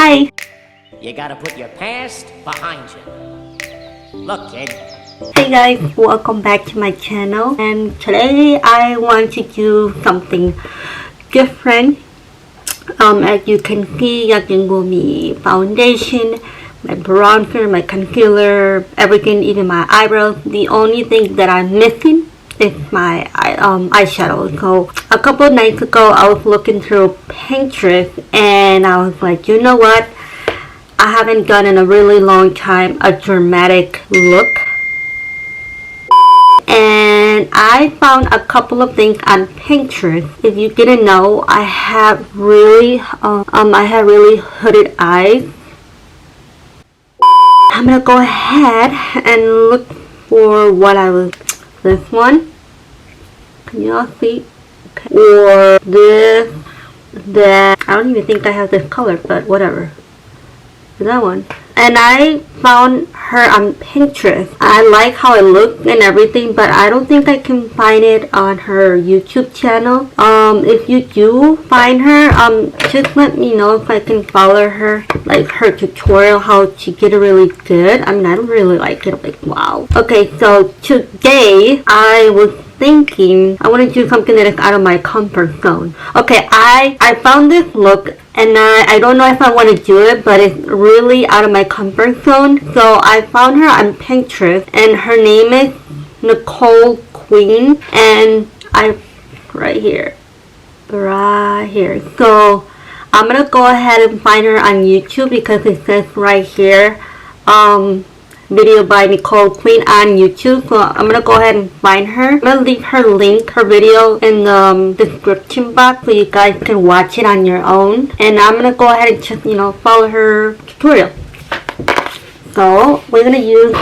Bye! You gotta put your past behind you. Look, kid. Hey guys, welcome back to my channel, and today I want to do something different. As you can see, I can go me foundation, my bronzer, my concealer, everything, even my eyebrows. The only thing that I'm missing is my eyeshadow. So a couple of nights ago, I was looking through Pinterest and I was like, you know what? I haven't done in a really long time a dramatic look. And I found a couple of things on Pinterest. If you didn't know, I have really hooded eyes. I'm gonna go ahead and look for what I was. This one. Can y'all see? Okay. Or this, that. I don't even think I have this color, but whatever. That one. And I found her on Pinterest. I like how it looks and everything, but I don't think I can find it on her YouTube channel. If you do find her, just let me know if I can follow her, like her tutorial how to get it really good. I mean, I don't really like it, like wow. Okay, so today I was thinking I want to do something that is out of my comfort zone. Okay, I found this look and I don't know if I want to do it, but it's really out of my comfort zone. So I found her on Pinterest and her name is NICOLE QUINN, and right here. So I'm gonna go ahead and find her on YouTube because it says right here video by NICOLE QUINN on YouTube. So I'm gonna go ahead and find her. I'm gonna leave her link, her video in the description box so you guys can watch it on your own. And I'm gonna go ahead and just, follow her tutorial. So we're gonna use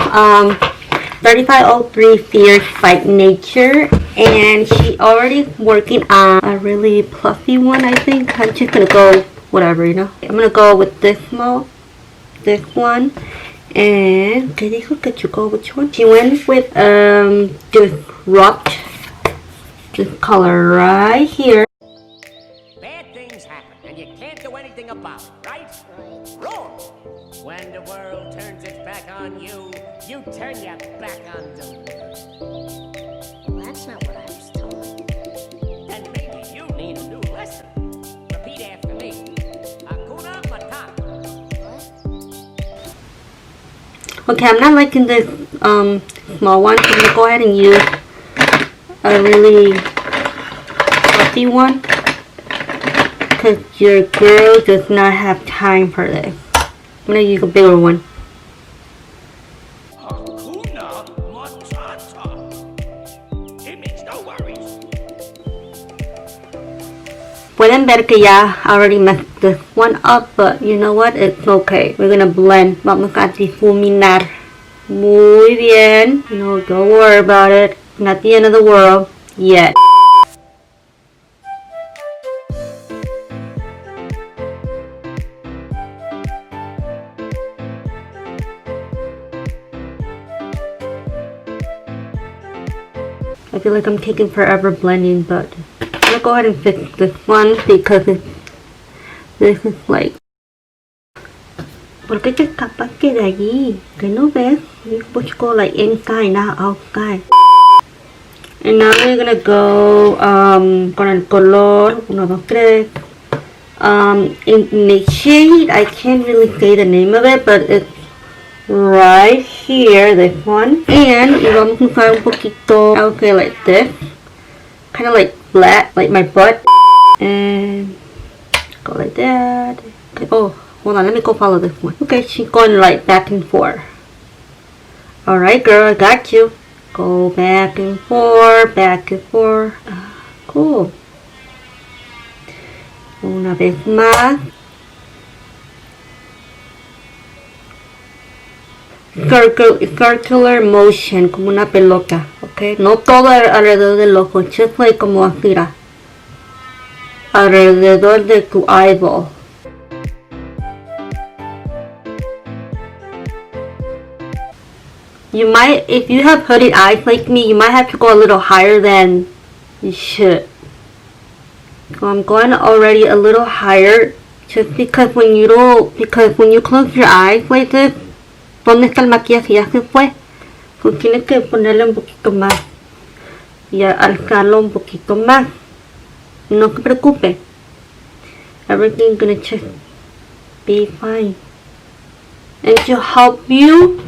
3503 Fierce by Nature, and she already working on a really fluffy one. I think I'm just gonna go whatever, I'm gonna go with this one. And ¿qué dijo que chocó? Which one? She went with Disrupt, this color right here. Bad things happen, and you can't do anything about it, right? Wrong. When the world turns its back on you, you turn your back on them. Well, that's not what I was told. Then maybe you need a new lesson. Repeat after me. Hakuna Matata. Okay, I'm not liking this small one, so I'm gonna go ahead and use a really fluffy one because your girl does not have time for this. I'm gonna use a bigger one. Hakuna Matata. It means no worries. Pueden ver que ya already messed this one up, but you know what? It's okay. We're gonna blend. Vamos a difuminar. Muy bien. Don't worry about it. Not the end of the world yet. I feel like I'm taking forever blending, but I'm gonna go ahead and fix this one because this is like. ¿Por qué te escapaste de allí? ¿Que no ves? You're supposed to go like inside, not outside. And now we're gonna go con el color 1, 2, 3. In the shade, I can't really say the name of it, but it's right here, this one. And vamos a usar un poquito, I would say like this, kind of like flat, like my butt, and go like that. Okay. Oh, hold on, let me go follow this one. Okay, she's going like back and forth. Alright girl, I got you. Go back and forth, back and forth. Cool. Una vez más. Circular motion, como una pelota, okay? No todo alrededor del ojo, just like como así, alrededor de tu eyeball. You might, if you have hooded eyes like me, you might have to go a little higher than you should. So I'm going already a little higher Just because when you close your eyes like this, ¿dónde está el maquillaje? Ya se fue. Pues tienes que ponerle un poquito más y alzarlo un poquito más. No se preocupe. Everything's gonna just be fine. And to help you,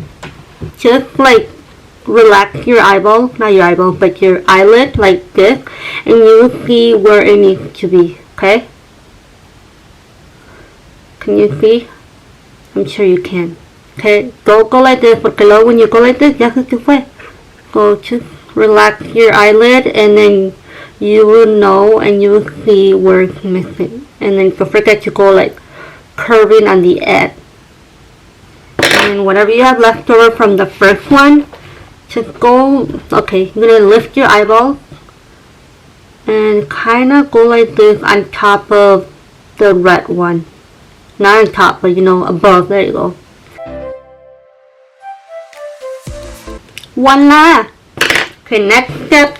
just like relax your eyeball, not your eyeball, but your eyelid like this, and you will see where it needs to be, okay? Can you see? I'm sure you can. Okay, don't go like this, porque luego when you go like this, ya se fue. So just relax your eyelid, and then you will know, and you will see where it's missing. And then don't forget to go like curving on the edge. And whatever you have left over from the first one, just go, okay, you're going to lift your eyeball and kind of go like this on top of the red one. Not on top, but you know, above. There you go. Voila! Okay, next step.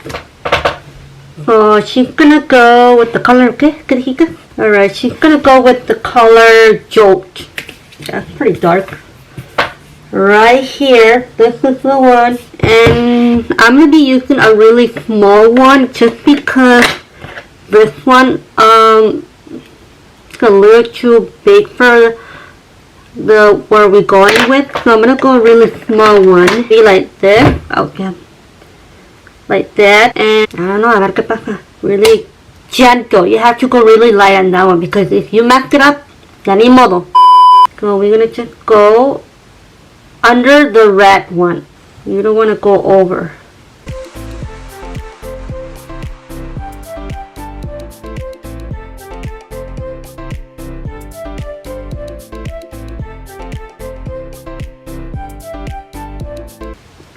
So she's gonna go with the color, okay? Alright, she's gonna go with the color Jolt. That's pretty dark. Right here, this is the one. And I'm gonna be using a really small one just because this one, it's a little too big for where we're going with. So I'm gonna go a really small one. Be like this. Okay. Like that. And I don't know, a ver qué pasa. Really gentle. You have to go really light on that one because if you mess it up, ya ni modo. So we're gonna just go under the red one. You don't want to go over.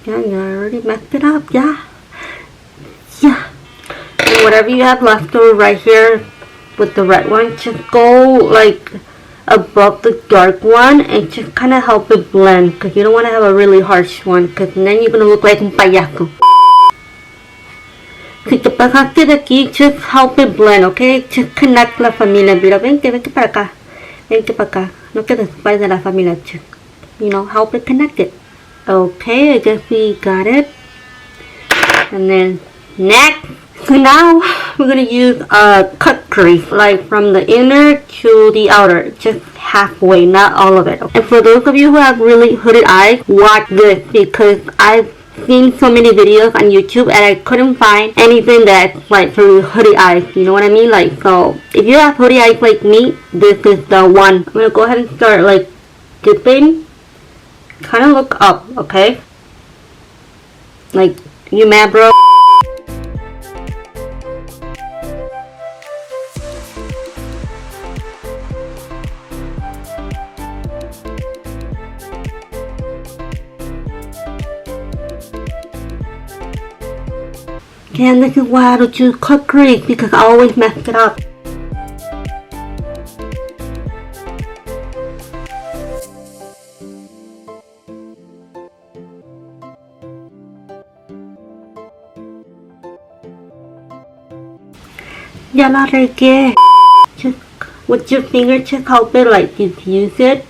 Yeah, you already messed it up. Yeah. And whatever you have left over right here with the red one, just go like above the dark one and just kind of help it blend, because you don't want to have a really harsh one, because then you're going to look like un payaso. Si te pasaste de aquí, just help it blend, okay? Just connect la familia. Mira, vente para acá. Vente para acá. No te despegues de la familia. Just, you know, help it connect it. Okay, I guess we got it. And then next. So now we're going to use a cut crease, like from the inner to the outer, just halfway, not all of it. And for those of you who have really hooded eyes, watch this, because I've seen so many videos on YouTube and I couldn't find anything that's like for hooded eyes, you know what I mean? Like, so if you have hooded eyes like me, this is the one. I'm going to go ahead and start like dipping, kind of look up, okay? Like, you mad, bro? And this is why I don't choose cut crease, because I always mess it up. Ya la regué. Just with your finger, just help it like diffuse it.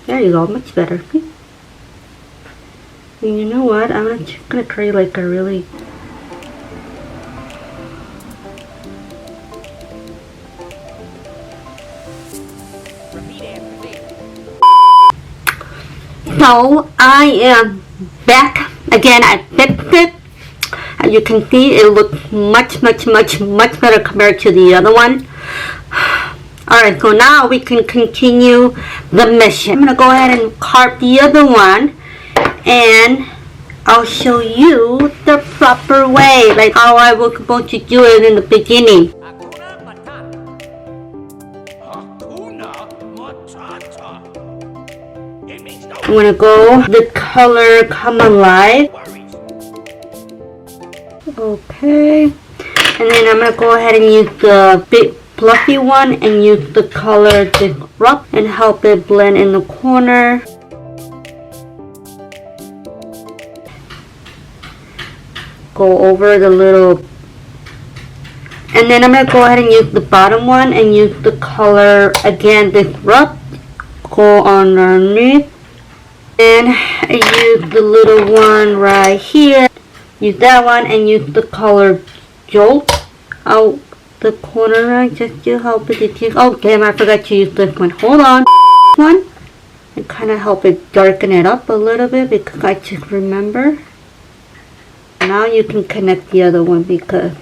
There you go, much better. And you know what? I'm just gonna create like a really So I am back again. I fixed it. As you can see, it looks much better compared to the other one. Alright, so now we can continue the mission. I'm gonna go ahead and carve the other one, and I'll show you the proper way, like how I was supposed to do it in the beginning. I'm gonna go the color Come Alive. Okay. And then I'm gonna go ahead and use the big fluffy one and use the color Disrupt and help it blend in the corner. Go over the little And then I'm going to go ahead and use the bottom one and use the color, again, this rub, go underneath. And I use the little one right here. Use that one and use the color Jolt out the corner, right? Just to help it diffuse. Oh, damn, I forgot to use this one. Hold on. One. And kind of help it darken it up a little bit because I just remember. Now you can connect the other one because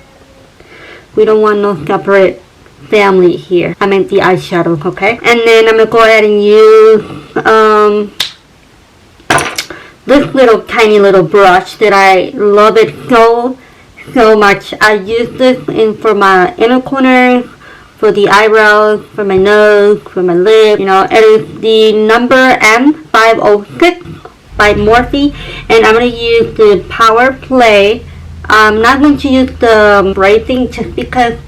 we don't want no separate family here. I meant the eyeshadow, okay? And then I'm going to go ahead and use this little tiny little brush that I love it so much. I use this for my inner corner, for the eyebrows, for my nose, for my lip. You know, it is the number M506 by Morphe, and I'm going to use the Power Play. I'm not going to use the bright thing just because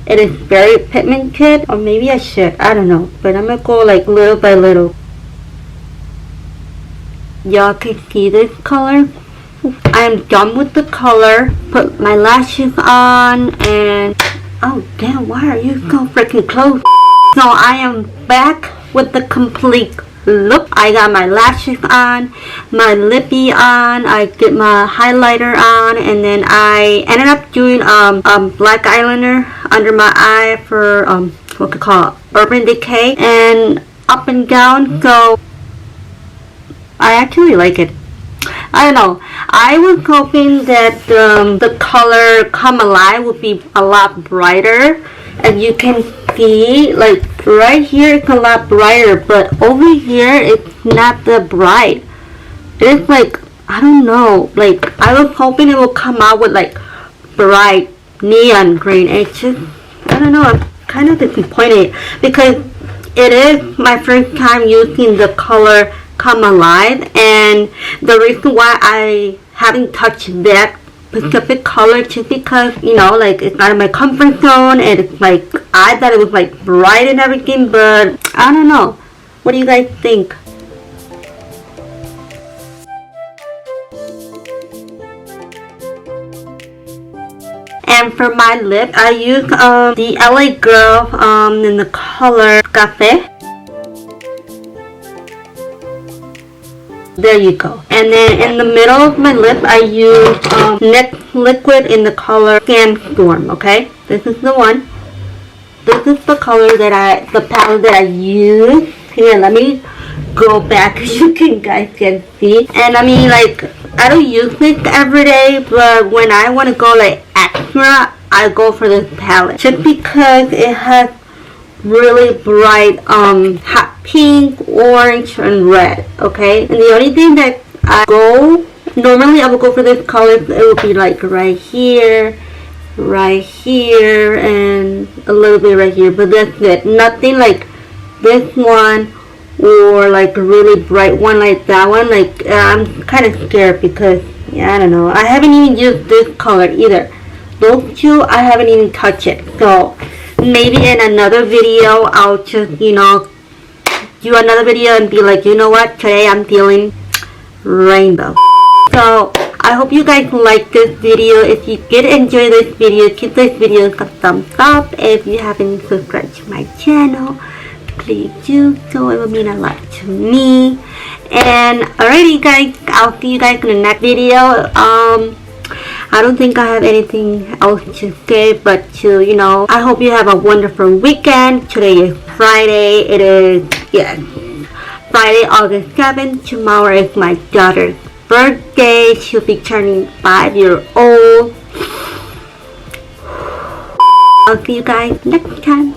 it is very pigmented, or maybe I should, I don't know, but I'm going to go like little by little. Y'all can see this color. I am done with the color. Put my lashes on and oh damn, why are you so freaking close? So I am back with the complete look. I got my lashes on, my lippy on, I did my highlighter on, and then I ended up doing black eyeliner under my eye for what we call Urban Decay, and up and down. So I actually like it. I don't know. I was hoping that the color Come Alive would be a lot brighter. And you can see, like, right here it's a lot brighter. But over here, it's not that bright. It's like, I don't know. Like, I was hoping it would come out with, like, bright neon green. It's just, I don't know. I'm kind of disappointed. Because it is my first time using the color Come Alive, and the reason why I haven't touched that specific color just because, you know, like, it's out of my comfort zone, and it's like, I thought it was like bright and everything, but I don't know. What do you guys think? And for my lip, I use the LA Girl in the color Cafe. There you go. And then in the middle of my lip, I use NYX liquid in the color Sandstorm. Okay, this is the one. This is the color that the palette that I use. Here, let me go back so you guys can see. And I mean, like, I don't use this every day, but when I want to go like extra, I go for this palette just because it has really bright hot pink, orange, and red. Okay, and the only thing that normally I would go for this color, it would be like right here, and a little bit right here, but that's it. Nothing like this one or like a really bright one like that one. Like, I'm kind of scared because, yeah, I don't know, I haven't even used this color either. Those two I haven't even touched it. So maybe in another video I'll just, you know, do another video and be like, you know what, today I'm feeling rainbow. So I hope you guys like this video. If you did enjoy this video, give this video a thumbs up. If you haven't subscribed to my channel, please do so. It would mean a lot to me. And alrighty guys, I'll see you guys in the next video. I don't think I have anything else to say but to, you know, I hope you have a wonderful weekend. Today is Friday. It is, yes, Friday, August 7th. Tomorrow is my daughter's birthday. She'll be turning 5-years-old. I'll see you guys next time.